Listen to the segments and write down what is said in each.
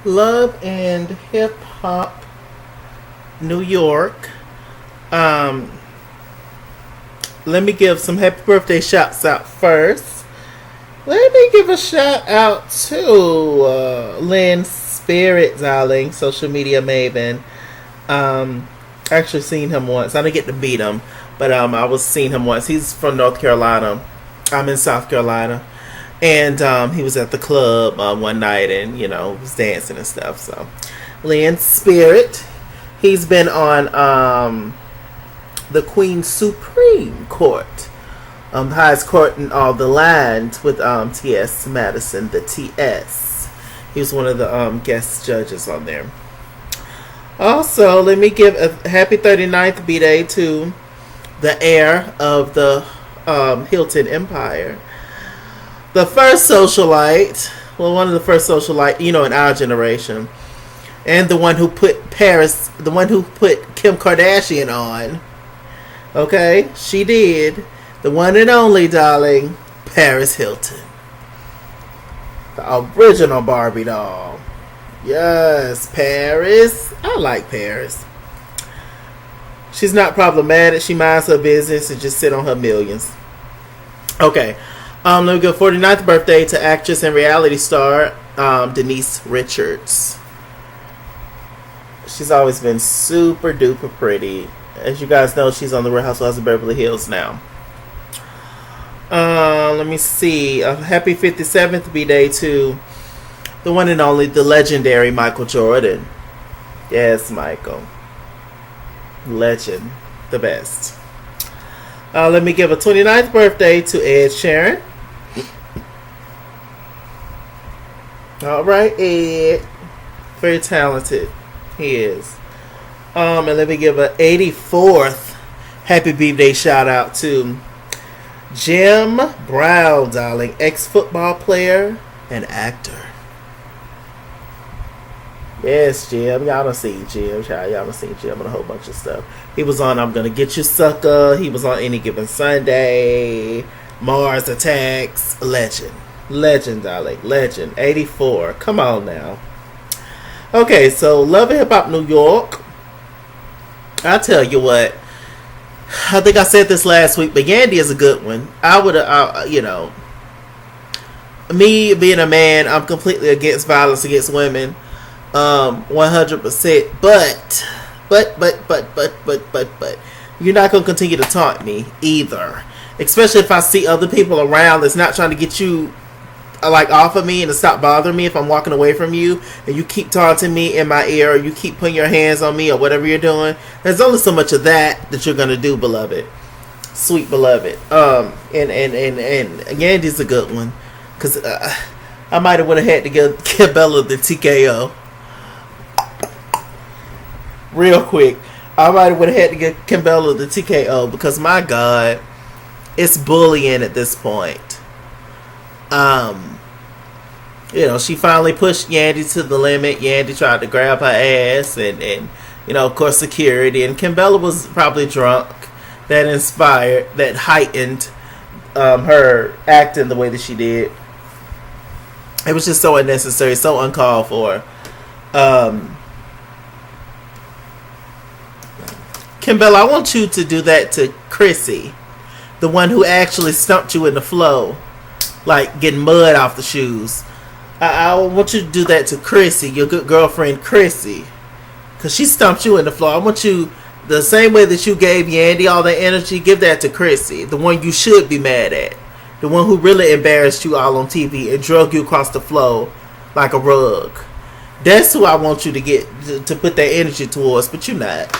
Love and Hip Hop New York. Um, Let me give some happy birthday shouts out first. Let me give a shout out to Lynn Spirit, darling, social media maven. Actually seen him once. I didn't get to meet him, but I was seeing him once. He's from North Carolina. I'm in South Carolina, and he was at the club one night, and was dancing and stuff. So, Lynn Spirit, he's been on the Queen Supreme Court, the highest court in all the land, with T.S. Madison, the T.S. He was one of the guest judges on there. Also, let me give a happy 39th B-Day to the heir of the Hilton Empire. The first socialite, one of the first socialite, in our generation. And the one who put Kim Kardashian on. Okay, she did. The one and only, darling, Paris Hilton. The original Barbie doll. Yes, Paris. I like Paris. She's not problematic. She minds her business and just sit on her millions. Okay. Let me go 49th birthday to actress and reality star Denise Richards. She's always been super duper pretty. As you guys know, she's on the Real Housewives of Beverly Hills now. Let me see. A happy 57th B-Day to the one and only, the legendary Michael Jordan. Yes, Michael. Legend. The best. Let me give a 29th birthday to Ed Sheeran. Alright, Ed. Very talented. He is. And let me give an 84th happy birthday shout out to Jim Brown, darling. Ex-football player and actor. Yes, Jim. Y'all done seen Jim. Y'all done seen Jim on a whole bunch of stuff. He was on I'm Gonna Get You Sucker. He was on Any Given Sunday. Mars Attacks. Legend, darling. Legend. 84. Come on now. Okay, so Love and Hip Hop New York. I'll tell you what. I think I said this last week, but Yandy is a good one. I would have, me being a man, I'm completely against violence against women. 100%. But you're not gonna continue to taunt me either. Especially if I see other people around that's not trying to get you off of me and to stop bothering me if I'm walking away from you, and you keep taunting me in my ear, or you keep putting your hands on me, or whatever you're doing. There's only so much of that you're gonna do, beloved, sweet beloved. And Yandy's a good one, because I might have would have had to give Kimbella the TKO. Real quick, I might have would have had to give Kimbella the TKO, because my God, it's bullying at this point. She finally pushed Yandy to the limit. Yandy tried to grab her ass, and of course, security. And Kimbella was probably drunk. That heightened her acting the way that she did. It was just so unnecessary, so uncalled for. Kimbella, I want you to do that to Chrissy, the one who actually stumped you in the flow, like getting mud off the shoes. I want you to do that to Chrissy, your good girlfriend Chrissy, because she stumped you in the floor. I want you, the same way that you gave Yandy all that energy, give that to Chrissy, the one you should be mad at, the one who really embarrassed you all on TV and drug you across the floor like a rug. That's who I want you to get to put that energy towards, but you're not.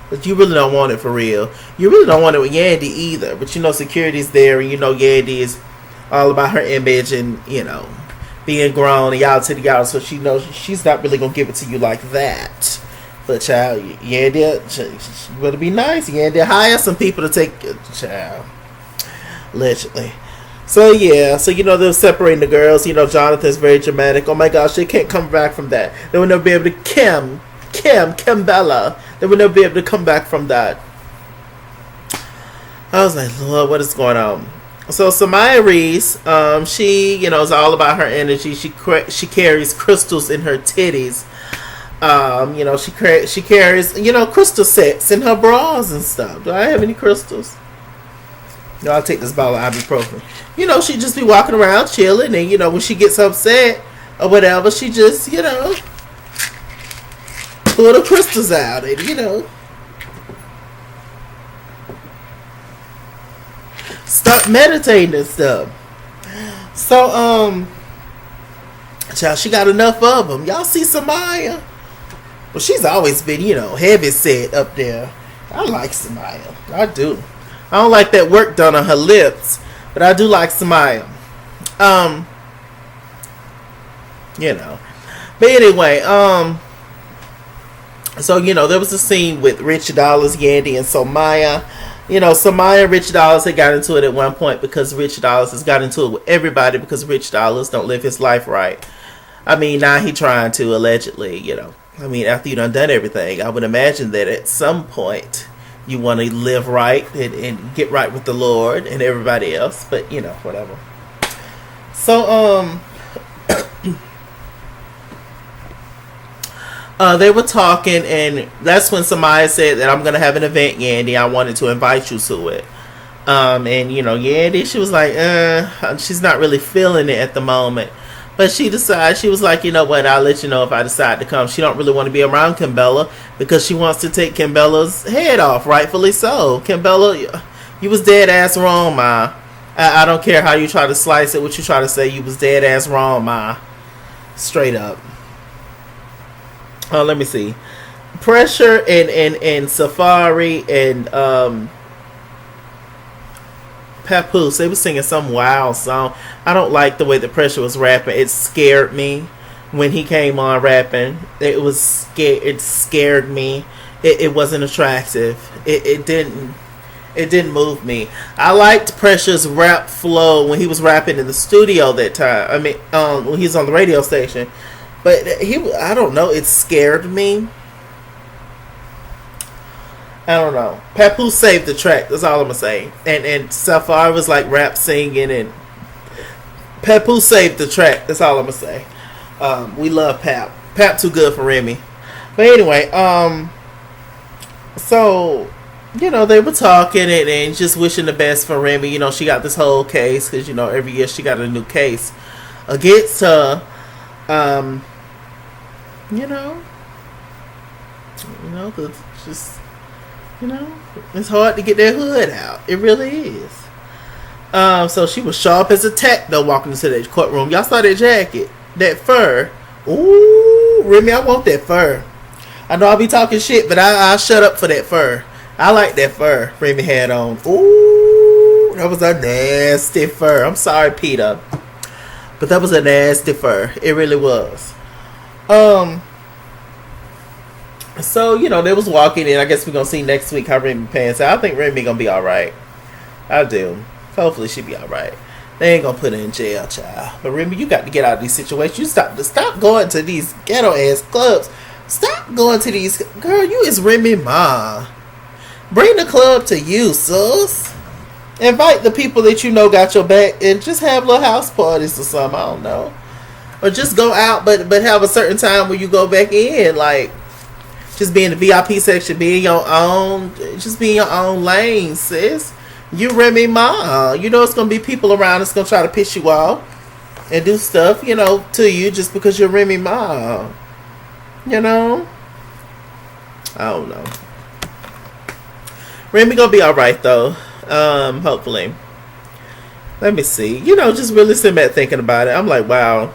But you really don't want it for real. You really don't want it with Yandy either. But security's there, and Yandy is all about her image and being grown and y'all to the y'all, so she knows she's not really gonna give it to you like that. But child, Yandy, you better be nice. Yandy, hire some people to take child. Allegedly. So yeah, they're separating the girls. Jonathan's very dramatic. Oh my gosh, they can't come back from that. They will never be able to Kimbella. They will never be able to come back from that. I was like, Lord, what is going on? So Samaya Reese, she, is all about her energy. She carries crystals in her titties. She carries, crystal sets in her bras and stuff. Do I have any crystals? No, I'll take this bottle of ibuprofen. She just be walking around chilling, and when she gets upset or whatever, she just, pull the crystals out, and start meditating and stuff. So, child, she got enough of them. Y'all see Samaya? Well, she's always been, heavy set up there. I like Samaya. I do. I don't like that work done on her lips, but I do like Samaya. But anyway, so, there was a scene with Rich Dollars, Yandy, and Samaya. Samaya and Rich Dollars had got into it at one point because Rich Dollars has got into it with everybody because Rich Dollars don't live his life right. I mean, now he trying to, allegedly, after you done everything, I would imagine that at some point you want to live right and get right with the Lord and everybody else. But, whatever. So, they were talking, and that's when Samaya said that I'm going to have an event, Yandy. I wanted to invite you to it. And, Yandy, she was like, she's not really feeling it at the moment. But she decided, she was like, what, I'll let you know if I decide to come. She don't really want to be around Kimbella because she wants to take Kimbella's head off, rightfully so. Kimbella, you was dead ass wrong, Ma. I don't care how you try to slice it, what you try to say, you was dead ass wrong, Ma. Straight up. Let me see. Pressure and Safari and Papoose, they were singing some wild song. I don't like the way the Pressure was rapping. It scared me when he came on rapping. It scared me. It wasn't attractive. It didn't move me. I liked Pressure's rap flow when he was rapping in the studio that time. I mean, when he was on the radio station. But I don't know. It scared me. I don't know. Papoose saved the track. That's all I'm gonna say. And Safari was like rap singing, and Papoose saved the track. That's all I'm gonna say. We love Pap. Pap too good for Remy. But anyway, so they were talking and just wishing the best for Remy. She got this whole case because every year she got a new case against her. It's hard to get that hood out. It really is. So she was sharp as a tack though walking into that courtroom. Y'all saw that jacket, that fur. Ooh, Remy, I want that fur. I know I'll be talking shit, but I'll shut up for that fur. I like that fur Remy had on. Ooh, that was a nasty fur. I'm sorry, Peter, but that was a nasty fur. It really was. So, they was walking in. I guess we're going to see next week how Remy pans out. I think Remy going to be alright. I do. Hopefully she be alright. They ain't going to put her in jail, child. But Remy, you got to get out of these situations. You stop going to these ghetto-ass clubs. Stop going to these... Girl, you is Remy Ma. Bring the club to you, sis. Invite the people that got your back and just have little house parties or something. I don't know. Or just go out, but have a certain time where you go back in, like... Just be in the VIP section, be in your own, just be in your own lane, sis. You Remy Ma. It's going to be people around that's going to try to piss you off and do stuff, to you just because you're Remy Ma. I don't know. Remy going to be alright, though. Hopefully. Let me see. Just really sitting back thinking about it. I'm like, wow.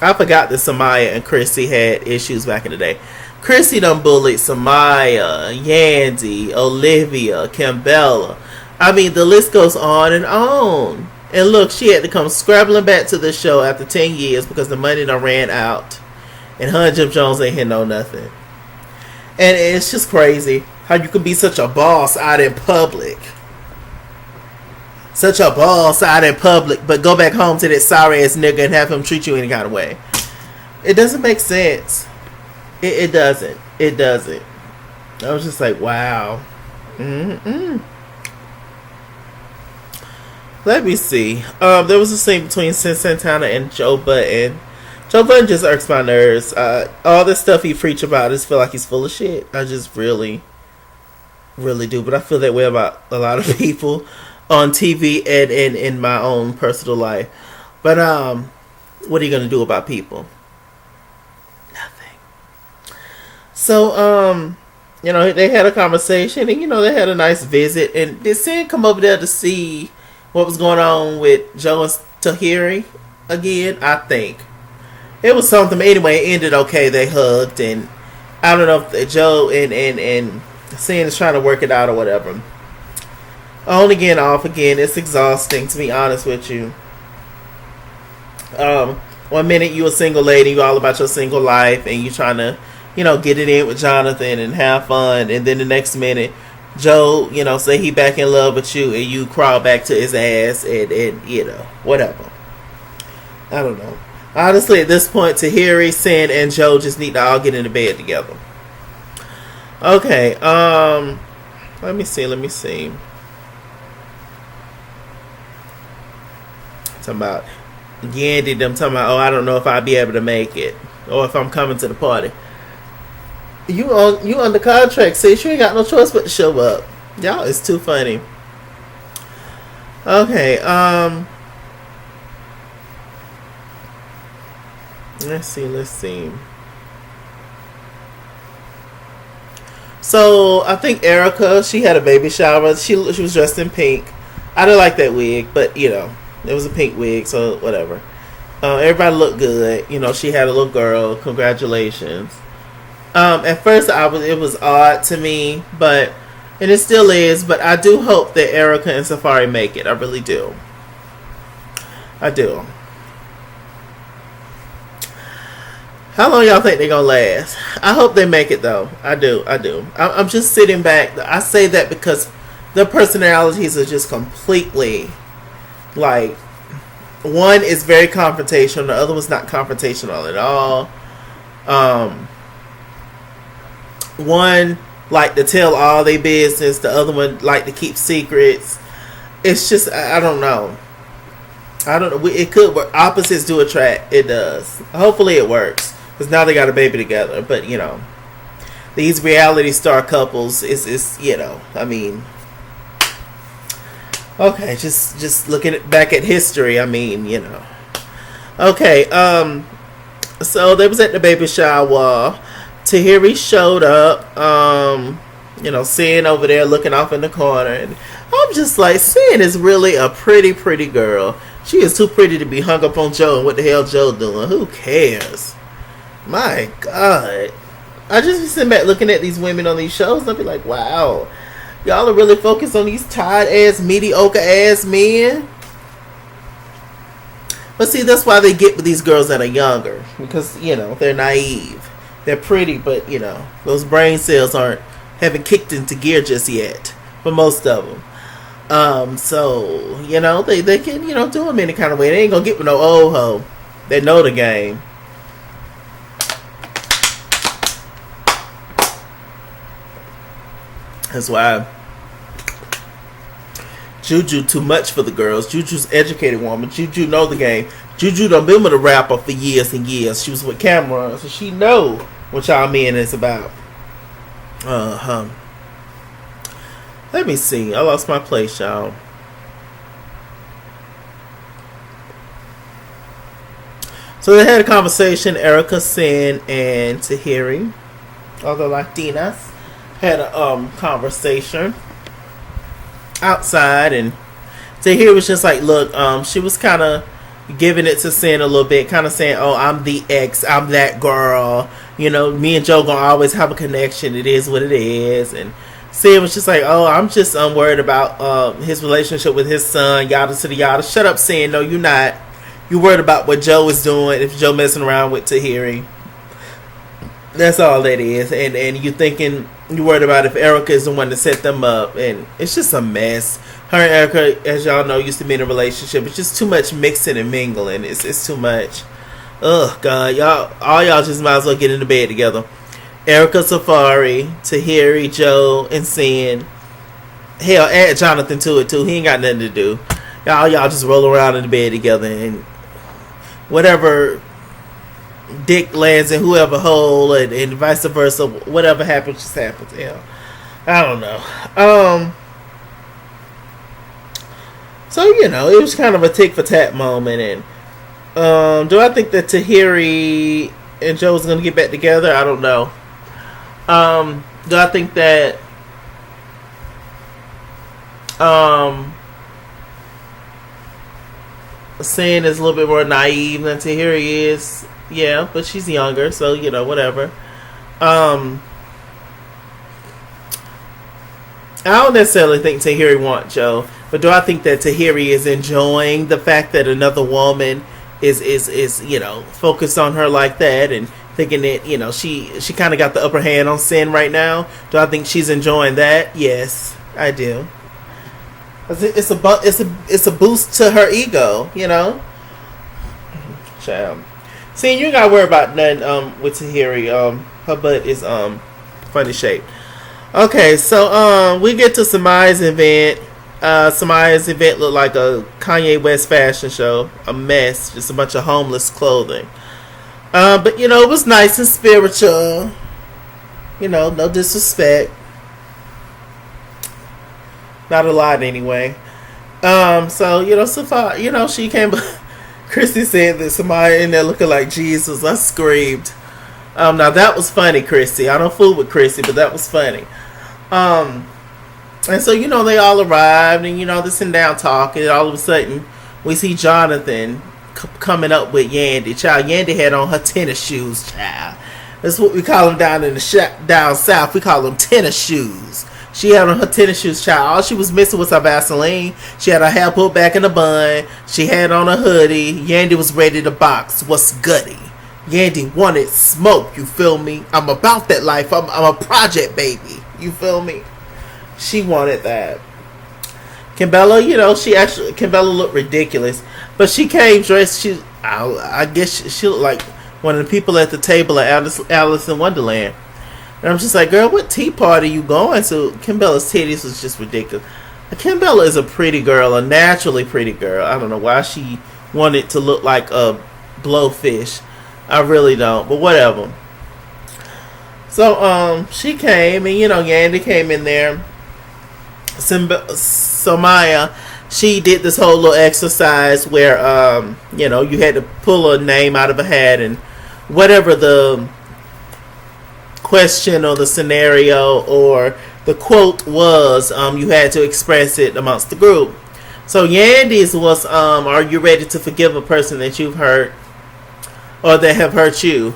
I forgot that Samaya and Chrissy had issues back in the day. Chrissy done bullied Samaya, Yandy, Olivia, Kimbella. I mean, the list goes on and on. And look, she had to come scrabbling back to the show after 10 years because the money done ran out. And her and Jim Jones ain't here know nothing. And it's just crazy how you can be such a boss out in public. Such a boss out in public, but go back home to that sorry ass nigga and have him treat you any kind of way. It doesn't make sense. It doesn't. It doesn't. I was just like, wow. Let me see. There was a scene between Sin Santana and Joe Budden. Joe Budden just irks my nerves. All the stuff he preach about, I just feel like he's full of shit. I just really, really do. But I feel that way about a lot of people on TV and in my own personal life. But what are you gonna do about people? Nothing. So they had a conversation, and they had a nice visit. And did Sin come over there to see what was going on with Joe and Tahiri again? I think it was something. Anyway, it ended okay. They hugged, and I don't know if Joe and Sin is trying to work it out or whatever. On again, off again. It's exhausting, to be honest with you. 1 minute you a single lady, you all about your single life, and you trying to, get it in with Jonathan and have fun, and then the next minute, Joe, say he back in love with you, and you crawl back to his ass, and whatever. I don't know. Honestly, at this point, Tahiri, Sin, and Joe just need to all get into bed together. Okay, let me see. Talking about Yandy, them talking about, I don't know if I'll be able to make it, or if I'm coming to the party. You under contract, sis. You ain't got no choice but to show up. Y'all is too funny. Okay, let's see. So I think Erica, she had a baby shower. She was dressed in pink. I didn't like that wig, but it was a pink wig, so whatever. Everybody looked good. She had a little girl. Congratulations. At first, it was odd to me, and it still is. But I do hope that Erica and Safari make it. I really do. I do. How long y'all think they're gonna last? I hope they make it though. I do. I'm just sitting back. I say that because their personalities are just completely like, one is very confrontational, the other one's not confrontational at all. One like to tell all their business, the other one like to keep secrets. It's just, I don't know. It could work. Opposites do attract. It does. Hopefully it works. Because now they got a baby together. But, these reality star couples is I mean, okay, just looking back at history, I mean, Okay, so they was at the baby shower. Tahiri showed up, Sin over there looking off in the corner. And I'm just like, Sin is really a pretty, pretty girl. She is too pretty to be hung up on Joe, and what the hell Joe doing? Who cares? My God. I just be sitting back looking at these women on these shows, and I be like, wow, y'all are really focused on these tired-ass, mediocre-ass men? But see, that's why they get with these girls that are younger. Because, they're naive. They're pretty, but, those brain cells haven't kicked into gear just yet. For most of them. So, they can, do them any kind of way. They ain't gonna get with no old hoe. They know the game. That's why Juju too much for the girls. Juju's an educated woman. Juju know the game. Juju done been with a rapper for years and years. She was with Cameron, so she know what y'all men is about. Let me see. I lost my place, y'all. So they had a conversation. Erica, Sin, and Tahiri, all the Latinas, had a conversation outside, and Tahiri was just like, look, she was kind of giving it to Sin a little bit, kind of saying, oh, I'm the ex, I'm that girl, me and Joe gonna always have a connection, it is what it is. And Sin was just like, oh, I'm just worried about his relationship with his son, yada to the yada. Shut up, Sin. No, you're not. You're worried about what Joe is doing, if Joe messing around with Tahiri. That's all that is. And you thinking, you're worried about if Erica is the one to set them up. And it's just a mess. Her and Erica, as y'all know, used to be in a relationship. It's just too much mixing and mingling. It's too much. Ugh, God. All y'all just might as well get into bed together. Erica, Safari, Tahiri, Joe, and Sin. Hell, add Jonathan to it, too. He ain't got nothing to do. Y'all just roll around in the bed together, and whatever dick lands in whoever hole, and vice versa. Whatever happens, just happens. Yeah, I don't know. So it was kind of a tick for tat moment, and do I think that Tahiri and Joe's gonna get back together? I don't know. Do I think that Sin is a little bit more naive than Tahiri is? Yeah, but she's younger, so whatever. I don't necessarily think Tahiri wants Joe, but do I think that Tahiri is enjoying the fact that another woman is focused on her like that, and thinking that she kind of got the upper hand on Sin right now? Do I think she's enjoying that? Yes, I do. It's a boost to her ego, Child. See, you ain't gotta worry about nothing with Tahiri. Her butt is funny shape. Okay, so we get to Samaya's event. Samaya's event looked like a Kanye West fashion show, a mess, just a bunch of homeless clothing. But it was nice and spiritual. No disrespect. Not a lot anyway. So so far, she came. Chrissy said that somebody in there looking like Jesus. I screamed. Now that was funny, Chrissy. I don't fool with Chrissy, but that was funny. And so they all arrived, and they're sitting down talking. And all of a sudden, we see Jonathan coming up with Yandy. Child, Yandy had on her tennis shoes. Child, that's what we call them down in the down south. We call them tennis shoes. She had on her tennis shoes, child. All she was missing was her Vaseline. She had her hair pulled back in a bun. She had on a hoodie. Yandy was ready to box. What's goody? Yandy wanted smoke. You feel me? I'm about that life. I'm a project baby. You feel me? She wanted that. Kimbella, Kimbella looked ridiculous, but she came dressed. I guess she looked like one of the people at the table at Alice in Wonderland. And I'm just like, girl, what tea party you going to? Kimbella's titties was just ridiculous. Kimbella is a pretty girl, a naturally pretty girl. I don't know why she wanted to look like a blowfish. I really don't, but whatever. So she came, and Yandy came in there. Samaya, she did this whole little exercise where you had to pull a name out of a hat, and whatever the question or the scenario or the quote was, you had to express it amongst the group. So Yandy's was, are you ready to forgive a person that you've hurt or that have hurt you?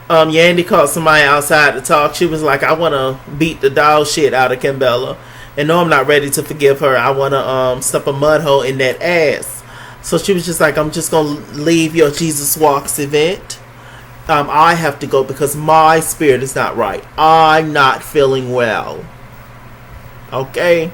Yandy called somebody outside to talk. She was like, I want to beat the dog shit out of Kimbella, and no, I'm not ready to forgive her. I want to stuff a mud hole in that ass. So she was just like, I'm just going to leave your Jesus Walks event. I have to go because my spirit is not right. I'm not feeling well. Okay.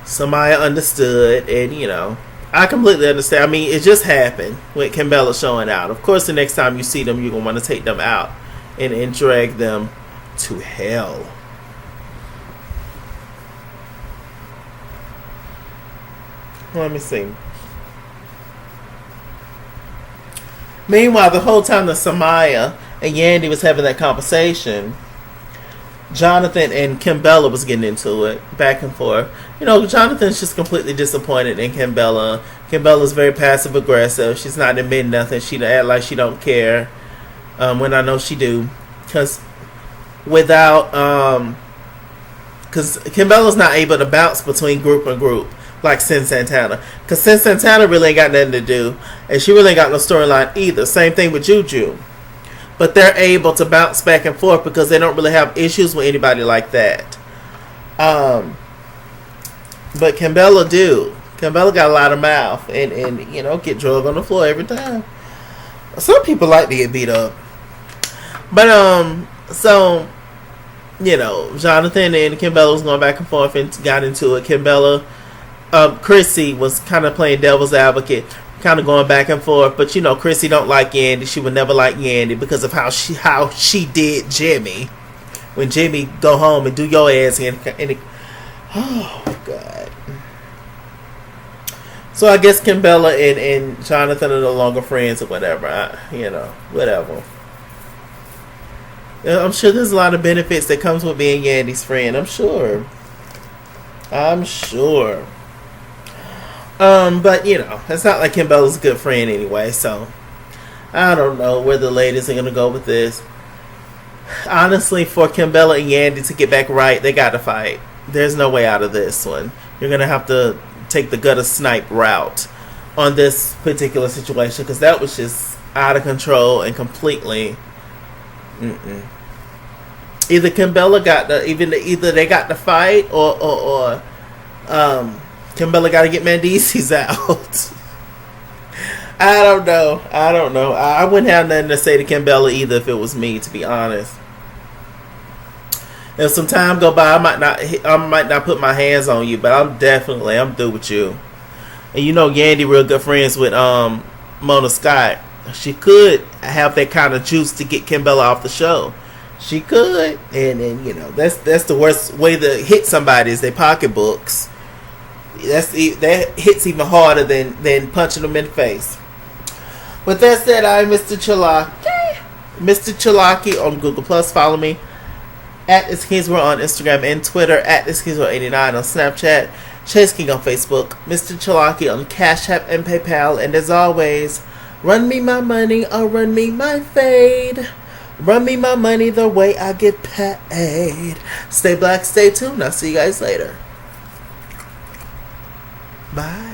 Samaya understood, and I completely understand. I mean, it just happened with Kimbella showing out. Of course, the next time you see them, you're going to want to take them out and drag them to hell. Let me see. Meanwhile, the whole time that Samaya and Yandy was having that conversation, Jonathan and Kimbella was getting into it, back and forth. Jonathan's just completely disappointed in Kimbella. Kimbella's very passive aggressive. She's not admitting nothing. She act like she don't care, when I know she do. Because Kimbella's not able to bounce between group and group like Sin Santana, because Sin Santana really ain't got nothing to do, and she really ain't got no storyline either. Same thing with Juju, but they're able to bounce back and forth because they don't really have issues with anybody like that. But Kimbella do. Kimbella got a lot of mouth, and get drugged on the floor every time. Some people like to get beat up, but so Jonathan and Kimbella was going back and forth and got into it. Kimbella. Chrissy was kind of playing devil's advocate, kind of going back and forth. But Chrissy don't like Yandy. She would never like Yandy because of how she did Jimmy. When Jimmy go home and do your ass in, oh God. So I guess Kimbella and Jonathan are no longer friends or whatever. Whatever. I'm sure there's a lot of benefits that comes with being Yandy's friend. I'm sure. But it's not like Kimbella's a good friend anyway. So I don't know where the ladies are gonna go with this. Honestly, for Kimbella and Yandy to get back right, they got to fight. There's no way out of this one. You're gonna have to take the gutter snipe route on this particular situation because that was just out of control and completely. Either Kimbella got either they got the fight or Kimbella got to get Mendeecees out. I don't know. I wouldn't have nothing to say to Kimbella either if it was me, to be honest. If some time go by, I might not put my hands on you, but I'm through with you. And Yandy real good friends with Mona Scott. She could have that kind of juice to get Kimbella off the show. She could, and that's the worst way to hit somebody is their pocketbooks. That hits even harder than punching them in the face. With that said, I'm Mr. Chalaki. Mr. Chalaki on Google Plus. Follow me at @IsKingsWorld on Instagram and Twitter, at @IsKingsWorld89 on Snapchat, Chase King on Facebook, Mr. Chalaki on Cash App and PayPal, and as always, run me my money or run me my fade. Run me my money the way I get paid. Stay black, stay tuned. I'll see you guys later. Bye.